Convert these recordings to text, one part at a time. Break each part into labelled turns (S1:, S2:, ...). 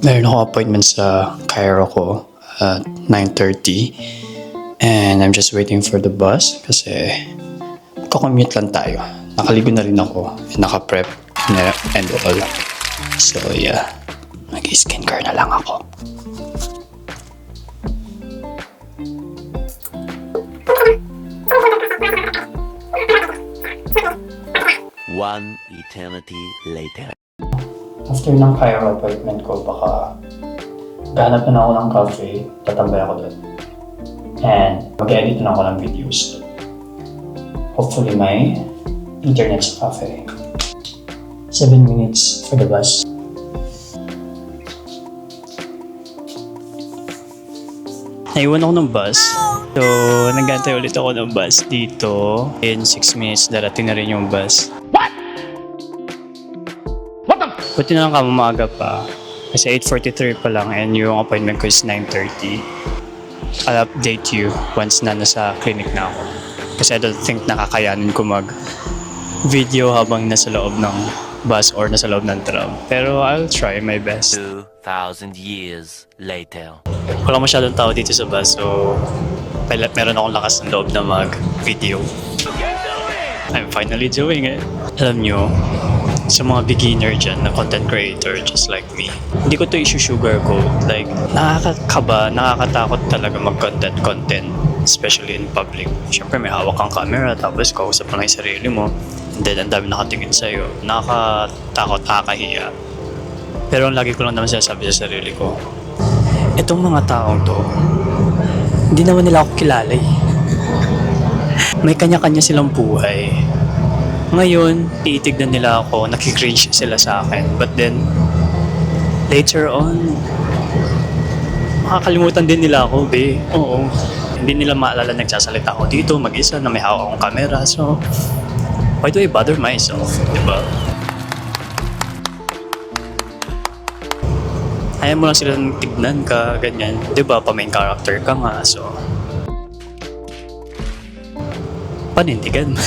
S1: Meron ako appointment sa Cairo ko at 9:30 and I'm just waiting for the bus kasi kakommute lang tayo. Nakaligo na rin ako and naka-prep and all. So yeah, mag-skincare na lang ako.
S2: One eternity later.
S1: After ng Cairo appointment ko, baka gahanap na ako ng cafe, tatambay ako doon. And mag-edit na ako ng videos. Hopefully may internet sa cafe. 7 minutes for the bus. Naiwan ako ng bus. So, nag-antay ulit ako ng bus dito. In 6 minutes, darating na rin yung bus. Buti na lang ka maaga pa. Kasi 8:43 pa lang and yung appointment ko is 9:30. I'll update you once na nasa clinic na ako. Kasi I don't think nakakayanin ko mag-video habang nasa loob ng bus or nasa loob ng tram. Pero I'll try my best.
S2: 2,000 years later.
S1: Wala masyadong tao dito sa bus, so meron akong lakas ng loob na mag-video. I'm finally doing it. Alam nyo, sa mga beginner dyan na content creator just like me, hindi ko to issue-sugarcoat. Like, nakakakaba, nakakatakot talaga mag-content, especially in public. Siyempre may hawak kang camera, tapos kausap mo lang yung sarili mo, and then ang dami nakatingin sa'yo. Nakakatakot, nakakahiya. Pero ang lagi ko lang naman sinasabi sa sarili ko, itong mga taong to, hindi naman nila ako kilala eh. May kanya-kanya silang buhay. Ngayon, titignan nila ako, nakikringe sila sa akin. But then, later on, makakalimutan din nila ako, be. Oo. Hindi nila maalala nagsasalita ako dito, mag-isa, na may hawak akong camera. So, why do I bother myself? Diba? Ayaw mo lang silang tignan ka, ganyan. Diba, pa-main character ka nga, so... Panindigan mo.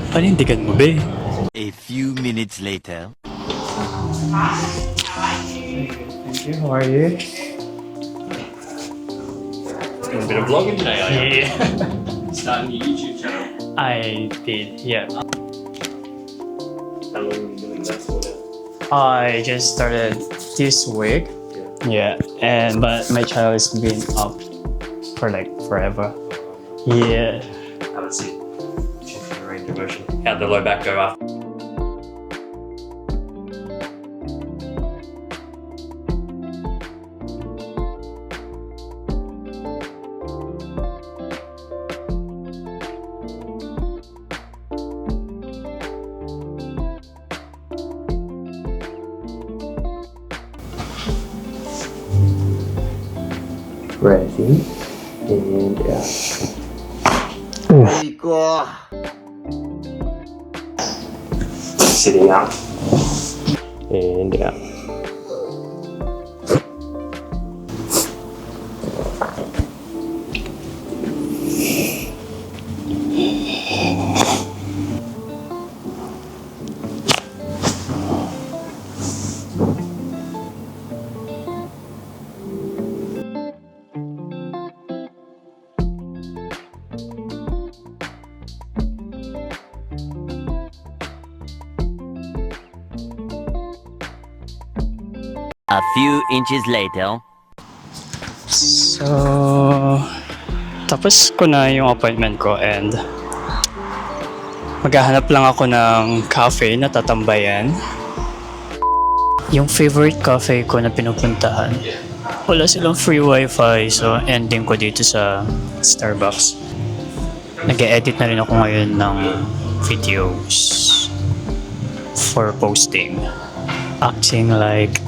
S1: Panindigan mo, be.
S2: A few minutes later.
S1: Thank you, how are you?
S3: Doing a bit of vlogging today, are you?
S1: Yeah.
S3: Starting your YouTube channel.
S1: I did, yeah.
S3: How long have you been doing that for now?
S1: I just started this week. Yeah, but my channel has been up for like forever. Yeah.
S3: Haven't seen the range of motion. How'd the low back go after?
S1: Ready? And yeah.
S3: Sitting up. And out.
S2: A few inches later.
S1: So, tapos ko na yung appointment ko and maghahanap lang ako ng cafe na tatambayan. Yung favorite cafe ko na pinupuntahan, wala silang free wifi, so ending ko dito sa Starbucks. Nag-e-edit na rin ako ngayon ng videos for posting. Acting like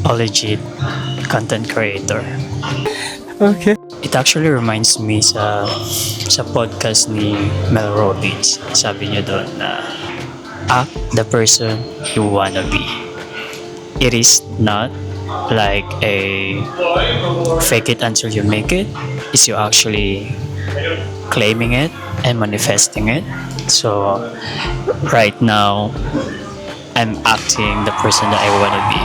S1: a legit content creator. Okay. It actually reminds me sa podcast ni Mel Robbins. Sabi niya doon na act the person you wanna be. It is not like a fake it until you make it. It's you actually claiming it and manifesting it. So right now, I'm acting the person that I wanna be.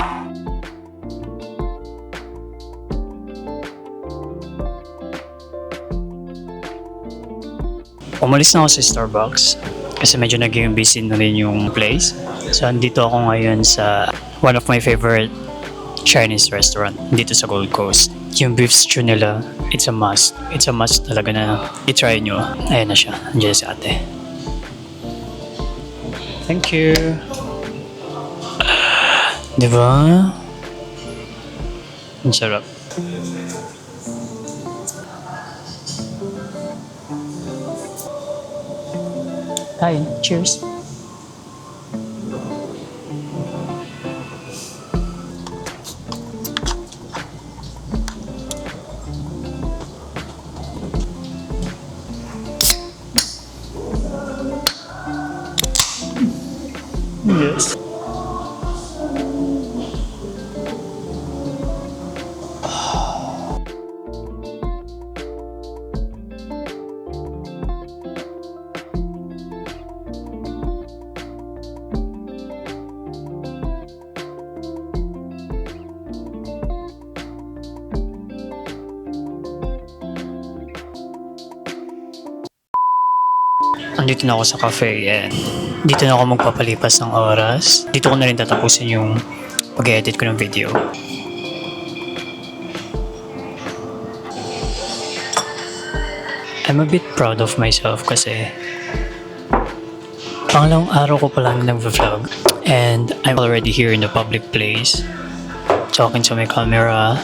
S1: Umalis na ako sa Starbucks kasi medyo naging busy na rin yung place. So, andito ako ngayon sa one of my favorite Chinese restaurant dito sa Gold Coast. Yung beef stew nila, it's a must. It's a must talaga na i-try nyo. Ayan na siya. Andiyan si ate. Thank you. Diba? Ang sarap. Kain. Cheers. Yes. Andito na ako sa cafe and dito na ako magpapalipas ng oras. Dito ko na rin tatapusin yung pag-edit ko ng video. I'm a bit proud of myself kasi pangalawang araw ko pa lang nag-vlog and I'm already here in the public place talking to my camera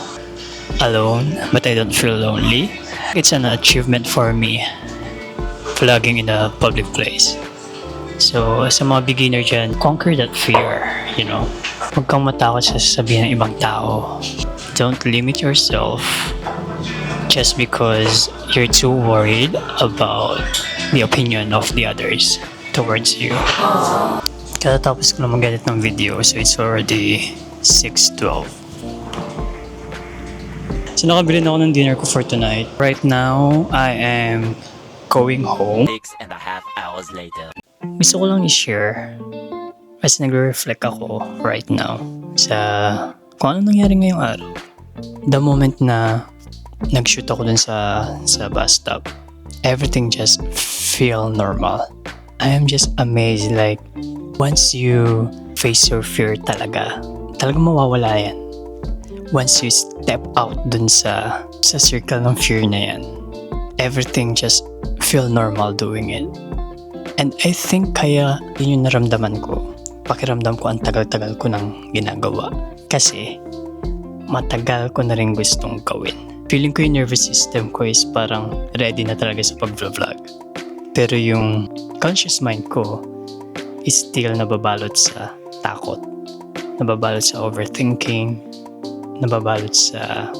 S1: alone, but I don't feel lonely. It's an achievement for me vlogging in a public place. So, sa mga beginner dyan, conquer that fear, you know. Huwag kang matakot sa sasabihin ng ibang tao. Don't limit yourself just because you're too worried about the opinion of the others towards you. Katatapos ko na mag-edit ng video, so it's already 6:12. So, nakabili na ako ng dinner ko for tonight. Right now, I am going home.
S2: 6.5 hours later.
S1: Gusto ko lang i-share kasi nagre-reflect ako right now sa kung ano nangyari ngayong araw. The moment na nag-shoot ako dun sa bus stop, everything just feel normal. I am just amazed, like once you face your fear talaga mawawala yan. Once you step out dun sa circle ng fear na yan, everything just feel normal doing it. And I think kaya yun yung naramdaman ko. Pakiramdam ko ang tagal-tagal ko nang ginagawa. Kasi matagal ko na rin gustong gawin. Feeling ko yung nervous system ko is parang ready na talaga sa pag-vlog. Pero yung conscious mind ko is still nababalot sa takot. Nababalot sa overthinking. Nababalot sa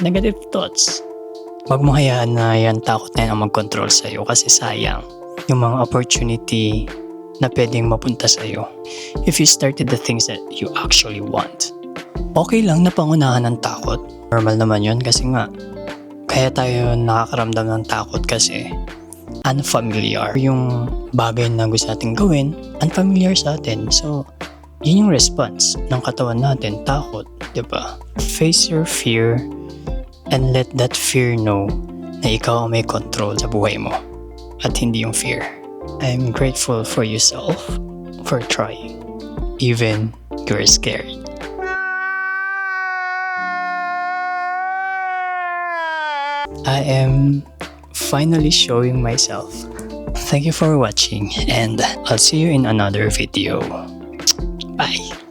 S1: negative thoughts. Huwag mo hayaan na yan takot na yan ang mag-control sa'yo kasi sayang yung mga opportunity na pwedeng mapunta sa'yo. If you started the things that you actually want, okay lang na pangunahan ng takot. Normal naman yun kasi nga, kaya tayo nakakaramdam ng takot kasi unfamiliar. Yung bagay na gusto natin gawin, unfamiliar sa atin. So, yun yung response ng katawan natin, takot, diba? Face your fear and let that fear know na ikaw ang may control sa buhay mo at hindi yung fear. I'm grateful for yourself for trying, even you're scared. I am finally showing myself. Thank you for watching and I'll see you in another video. Bye.